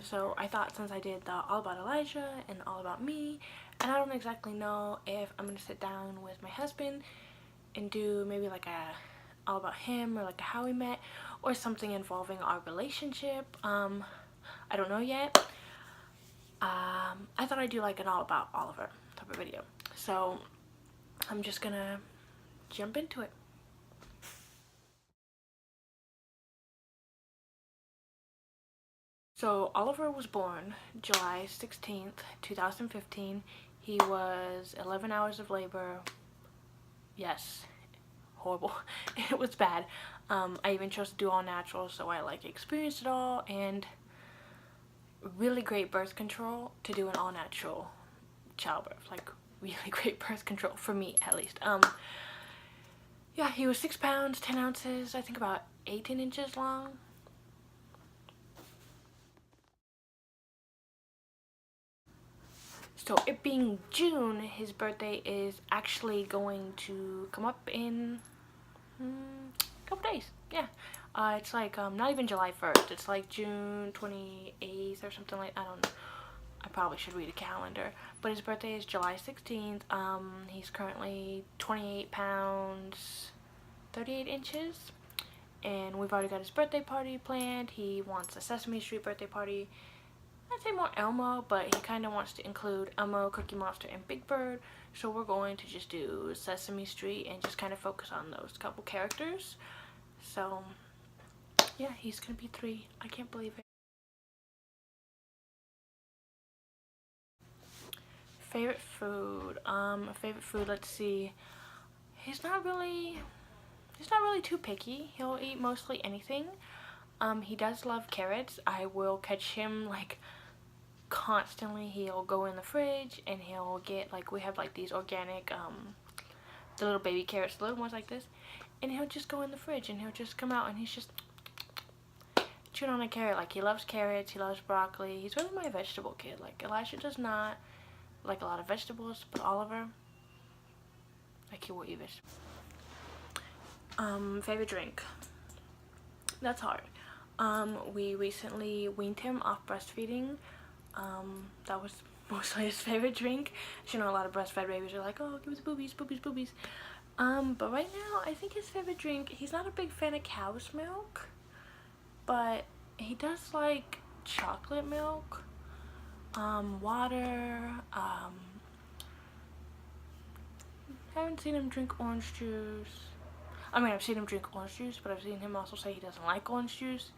So I thought, since I did the All About Elijah and All About Me, and I don't exactly know if I'm gonna sit down with my husband and do maybe like a all about him, or like a how we met, or something involving our relationship. I don't know yet. I thought I'd do like an all about Oliver type of video. So I'm just gonna jump into it. So Oliver was born July 16th, 2015. He was 11 hours of labor. Yes, horrible. It was bad. I even chose to do all natural, so I like experienced it all, and really great birth control to do an all natural childbirth. Like, really great birth control for me, at least. Yeah, he was 6 pounds 10 ounces, I think about 18 inches long. So it being June, his birthday is actually going to come up in a couple days. Yeah. It's like not even July 1st. It's like June 28th or something like, I don't know. I probably should read a calendar. But his birthday is July 16th. He's currently 28 pounds 38 inches. And we've already got his birthday party planned. He wants a Sesame Street birthday party. I'd say more Elmo, but he kind of wants to include Elmo, Cookie Monster, and Big Bird. So we're going to just do Sesame Street and just kind of focus on those couple characters. So yeah, he's gonna be 3. I can't believe it. Favorite food? Favorite food, let's see. He's not really too picky. He'll eat mostly anything. He does love carrots. I will catch him like constantly. He'll go in the fridge and he'll get, like, we have like these organic the little baby carrots, the little ones like this, and he'll just go in the fridge and he'll just come out and he's just chewing on a carrot. Like, he loves carrots, he loves broccoli. He's really my vegetable kid. Like, Elijah does not like a lot of vegetables, but Oliver, like, he will eat vegetables. Favorite drink? That's hard. We recently weaned him off breastfeeding. That was mostly his favorite drink. You know, a lot of breastfed babies are like, oh, give us boobies, boobies, boobies. But right now, I think his favorite drink, he's not a big fan of cow's milk, but he does like chocolate milk, water. Haven't seen him drink orange juice. I mean, I've seen him drink orange juice, but I've seen him also say he doesn't like orange juice.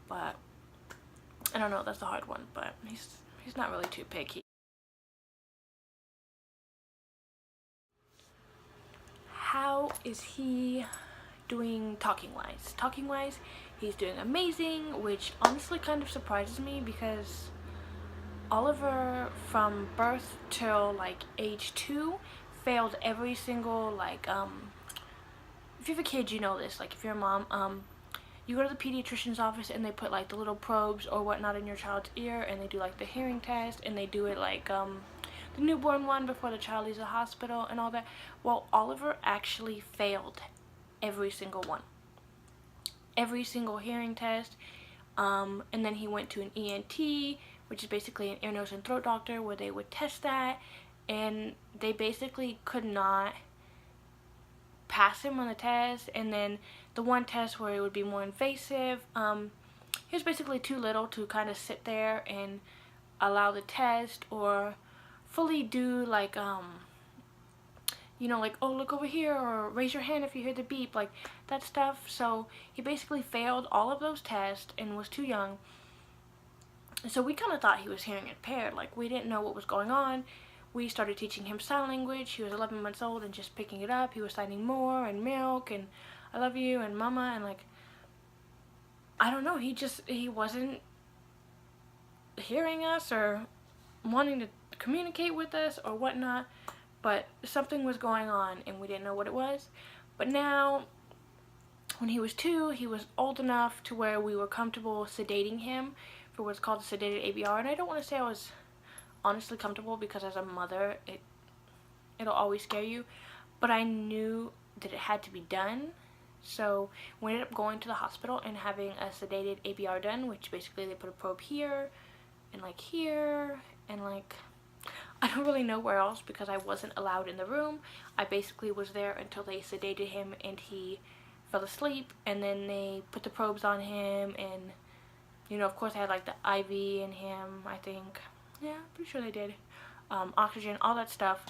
But I don't know, that's a hard one, but he's not really too picky. How is he doing talking wise? Talking wise, he's doing amazing, which honestly kind of surprises me, because Oliver from birth till like age 2 failed every single, like, if you have a kid, you know this, like, if you're a mom, you go to the pediatrician's office and they put like the little probes or whatnot in your child's ear, and they do like the hearing test, and they do it like the newborn one before the child leaves the hospital and all that. Well, Oliver actually failed every single one, every single hearing test, and then he went to an ENT, which is basically an ear, nose, and throat doctor, where they would test that, and they basically could not pass him on the test. And then the one test where it would be more invasive, he was basically too little to kind of sit there and allow the test, or fully do like you know, like, oh, look over here, or raise your hand if you hear the beep, like that stuff. So he basically failed all of those tests and was too young. So we kind of thought he was hearing impaired. Like, we didn't know what was going on. We started teaching him sign language. He was 11 months old and just picking it up. He was signing more, and milk, and I love you, and mama, and like, I don't know, he wasn't hearing us or wanting to communicate with us or whatnot, but something was going on and we didn't know what it was. But now, when he was 2, he was old enough to where we were comfortable sedating him for what's called a sedated ABR. And I don't want to say I was honestly comfortable, because as a mother, it'll always scare you, but I knew that it had to be done, So we ended up going to the hospital and having a sedated ABR done, which basically they put a probe here and like here and like I don't really know where else because I wasn't allowed in the room. I basically was there until they sedated him and he fell asleep, and then they put the probes on him, and you know, of course I had like the IV in him, I think. Yeah, pretty sure they did. Oxygen, all that stuff.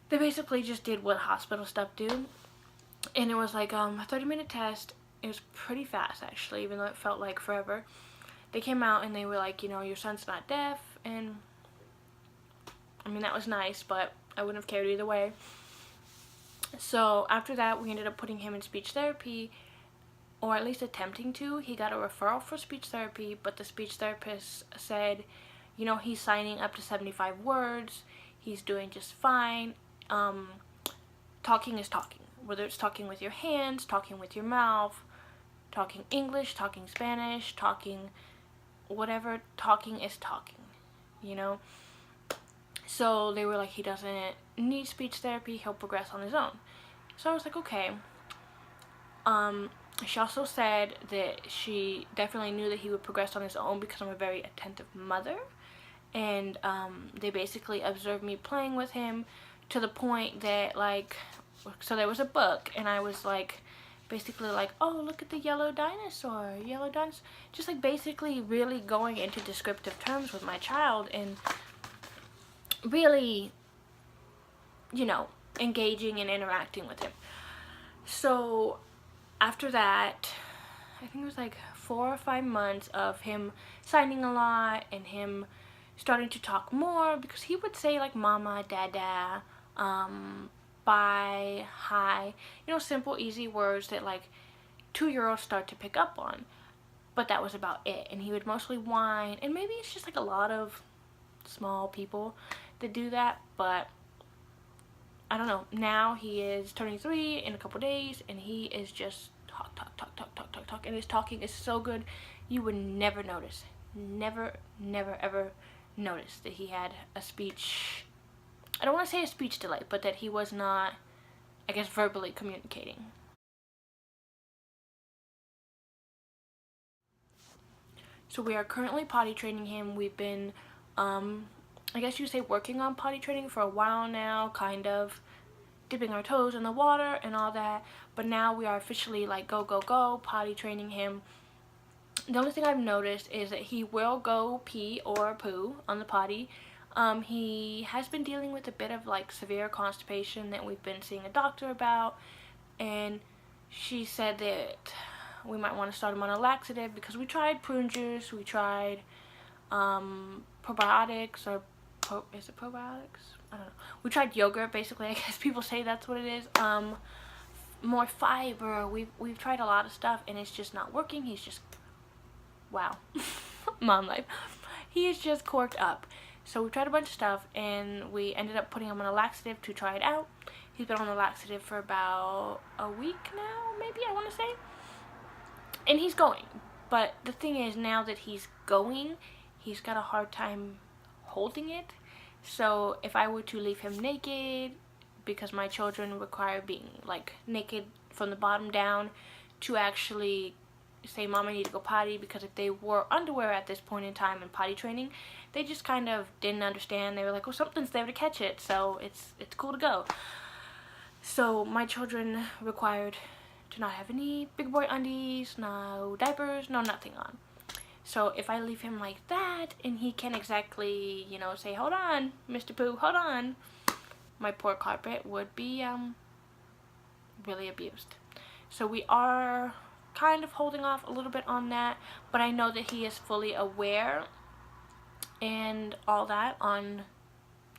They basically just did what hospital stuff do. And it was like a 30-minute test. It was pretty fast actually, even though it felt like forever. They came out and they were like, you know, your son's not deaf, and I mean that was nice, but I wouldn't have cared either way. So after that we ended up putting him in speech therapy, or at least attempting to. He got a referral for speech therapy, but the speech therapist said, you know, he's signing up to 75 words, he's doing just fine. Talking is talking, whether it's talking with your hands, talking with your mouth, talking English, talking Spanish, talking whatever, talking is talking, you know. So they were like, he doesn't need speech therapy, he'll progress on his own. So I was like, okay. She also said that she definitely knew that he would progress on his own because I'm a very attentive mother, and they basically observed me playing with him to the point that, like, so there was a book and I was like basically like, oh, look at the yellow dinosaur, just like basically really going into descriptive terms with my child and really, you know, engaging and interacting with him. So after that, I think it was like 4 or 5 months of him signing a lot and him starting to talk more, because he would say like mama, dada, bye, hi, you know, simple easy words that like 2-year-olds start to pick up on, but that was about it. And he would mostly whine, and maybe it's just like a lot of small people that do that, but I don't know. Now he is turning 3 in a couple days and he is just talk, and his talking is so good you would never notice, never ever notice that he had a speech, I don't want to say a speech delay, but that he was not, I guess, verbally communicating. So we are currently potty training him. We've been, I guess you say, working on potty training for a while now, kind of dipping our toes in the water and all that, but now we are officially like go potty training him. The only thing I've noticed is that he will go pee or poo on the potty. He has been dealing with a bit of like severe constipation that we've been seeing a doctor about, and she said that we might want to start him on a laxative because we tried prune juice, we tried probiotics, or is it probiotics? I don't know. We tried yogurt, basically. I guess people say that's what it is. More fiber. We've tried a lot of stuff and it's just not working. He's just, wow. Mom life. He is just corked up. So we tried a bunch of stuff and we ended up putting him on a laxative to try it out. He's been on the laxative for about a week now, maybe, I want to say. And he's going. But the thing is, now that he's going, he's got a hard time holding it. So if I were to leave him naked, because my children require being like naked from the bottom down to actually say, Mom, I need to go potty, because if they wore underwear at this point in time in potty training, they just kind of didn't understand. They were like, well, something's there to catch it, so it's cool to go. So my children required to not have any big boy undies, no diapers, no nothing on. So if I leave him like that and he can't exactly, you know, say, hold on, Mr. Pooh, hold on, my poor carpet would be really abused. So we are kind of holding off a little bit on that, but I know that he is fully aware and all that on,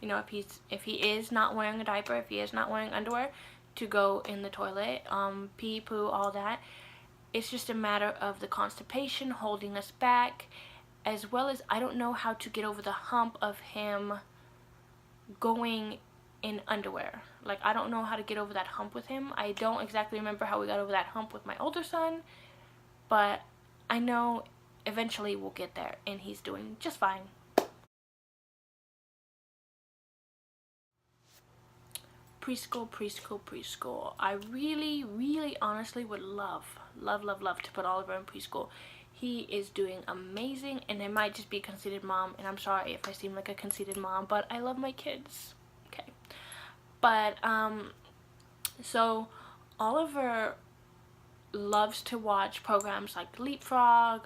you know, if he is not wearing a diaper, if he is not wearing underwear, to go in the toilet, pee, poo, all that. It's just a matter of the constipation holding us back, as well as I don't know how to get over the hump of him going in underwear. Like, I don't know how to get over that hump with him. I don't exactly remember how we got over that hump with my older son, but I know eventually we'll get there, and he's doing just fine. preschool. I really honestly would love to put Oliver in preschool. He is doing amazing, and I might just be a conceited mom, and I'm sorry if I seem like a conceited mom, but I love my kids. Okay. But so Oliver loves to watch programs like Leapfrog.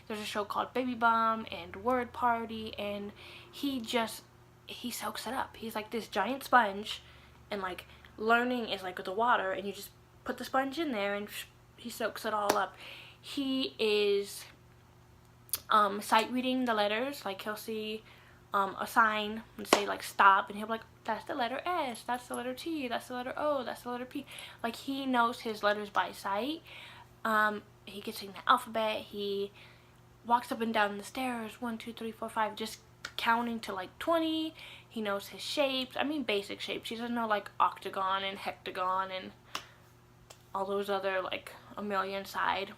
There's a show called Baby Bum and Word Party, and he soaks it up. He's like this giant sponge, and like learning is like with the water, and you just put the sponge in there and he soaks it all up. He is sight reading the letters. Like he'll see a sign and say like stop, and he'll be like, that's the letter S, that's the letter T, that's the letter O, that's the letter P. Like he knows his letters by sight. He gets in the alphabet. He walks up and down the stairs, 1 2 3 4 5, just counting to like 20. He knows his shapes. I mean basic shapes. He doesn't know like octagon and hectagon and all those other like a million side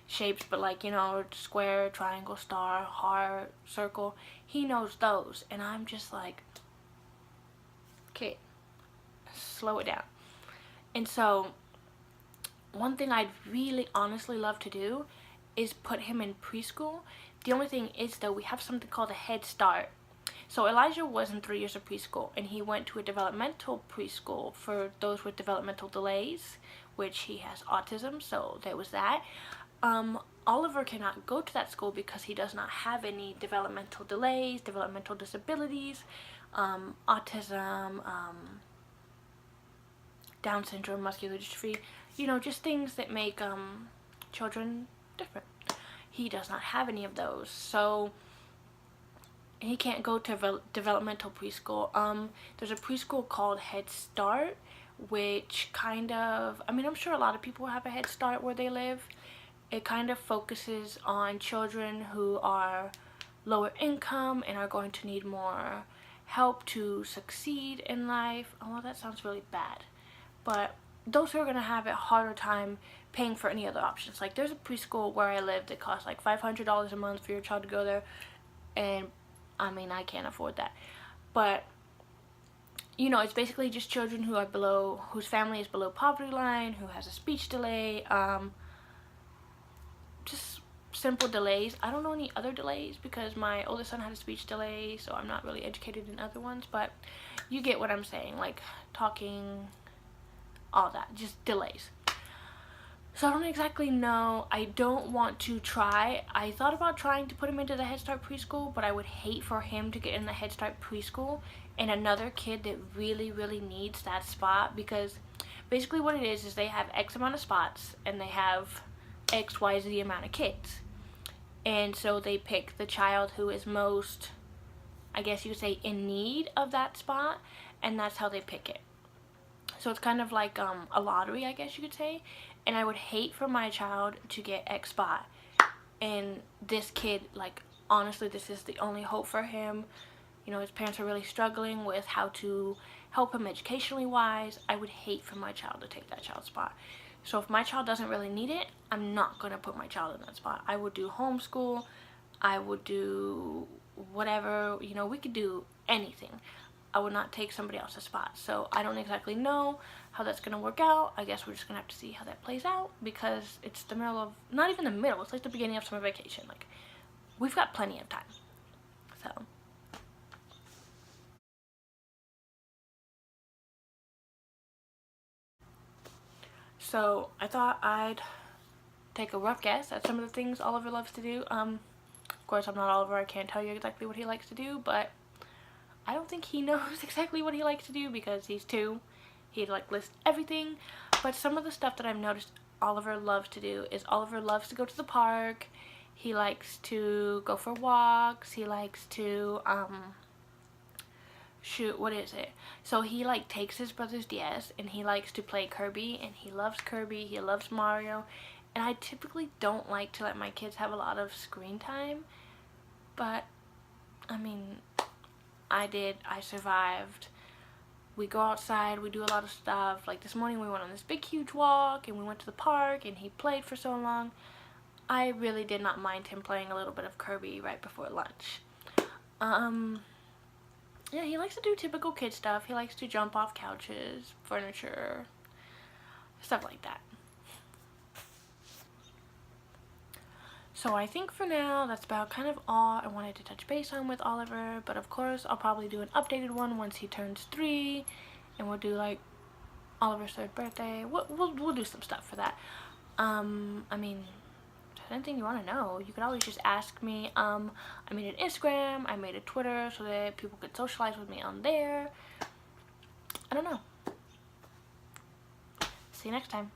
shapes, but like, you know, square, triangle, star, heart, circle. He knows those, and I'm just like, okay, slow it down. And so one thing I'd really honestly love to do is put him in preschool. The only thing is though, we have something called a Head Start. So Elijah was in 3 years of preschool, and he went to a developmental preschool for those with developmental delays, which he has autism, so there was that. Oliver cannot go to that school because he does not have any developmental delays, developmental disabilities, autism, Down syndrome, muscular dystrophy, you know, just things that make children different. He does not have any of those, so he can't go to developmental preschool. There's a preschool called Head Start, which kind of, I mean, I'm sure a lot of people have a Head Start where they live. It kind of focuses on children who are lower income and are going to need more help to succeed in life. Oh, well, that sounds really bad. But those who are going to have a harder time paying for any other options. Like there's a preschool where I live that costs like $500 a month for your child to go there. And I mean, I can't afford that. But you know, it's basically just children who are below, whose family is below poverty line, who has a speech delay, just simple delays. I don't know any other delays because my oldest son had a speech delay, so I'm not really educated in other ones, but you get what I'm saying, like talking, all that, just delays. So I don't exactly know. I don't want to try. I thought about trying to put him into the Head Start preschool, but I would hate for him to get in the Head Start preschool and another kid that really needs that spot, because basically what it is they have X amount of spots and they have XYZ amount of kids, and so they pick the child who is most, I guess you could say, in need of that spot, and that's how they pick it. So it's kind of like a lottery, I guess you could say. And I would hate for my child to get X spot, and this kid, like, honestly, this is the only hope for him. You know, his parents are really struggling with how to help him educationally wise. I would hate for my child to take that child's spot. So if my child doesn't really need it, I'm not going to put my child in that spot. I would do homeschool. I would do whatever, you know, we could do anything. I would not take somebody else's spot. So I don't exactly know how that's going to work out. I guess we're just going to have to see how that plays out, because it's the middle of, not even the middle, it's like the beginning of summer vacation. Like, we've got plenty of time. So I thought I'd take a rough guess at some of the things Oliver loves to do. Of course, I'm not Oliver. I can't tell you exactly what he likes to do, but I don't think he knows exactly what he likes to do because he's 2. He'd like list everything. But some of the stuff that I've noticed Oliver loves to do is Oliver loves to go to the park. He likes to go for walks. He likes to shoot, what is it? So he like takes his brother's DS and he likes to play Kirby, and he loves Kirby, he loves Mario. And I typically don't like to let my kids have a lot of screen time, but I mean, I survived. We go outside, we do a lot of stuff. Like this morning we went on this big huge walk and we went to the park and he played for so long. I really did not mind him playing a little bit of Kirby right before lunch. Yeah, he likes to do typical kid stuff. He likes to jump off couches, furniture, stuff like that. So I think for now, that's about kind of all I wanted to touch base on with Oliver. But of course, I'll probably do an updated one once he turns 3. And we'll do like Oliver's 3rd birthday. We'll do some stuff for that. I mean, if there's anything you want to know, you could always just ask me. I made an Instagram, I made a Twitter so that people could socialize with me on there. I don't know. See you next time.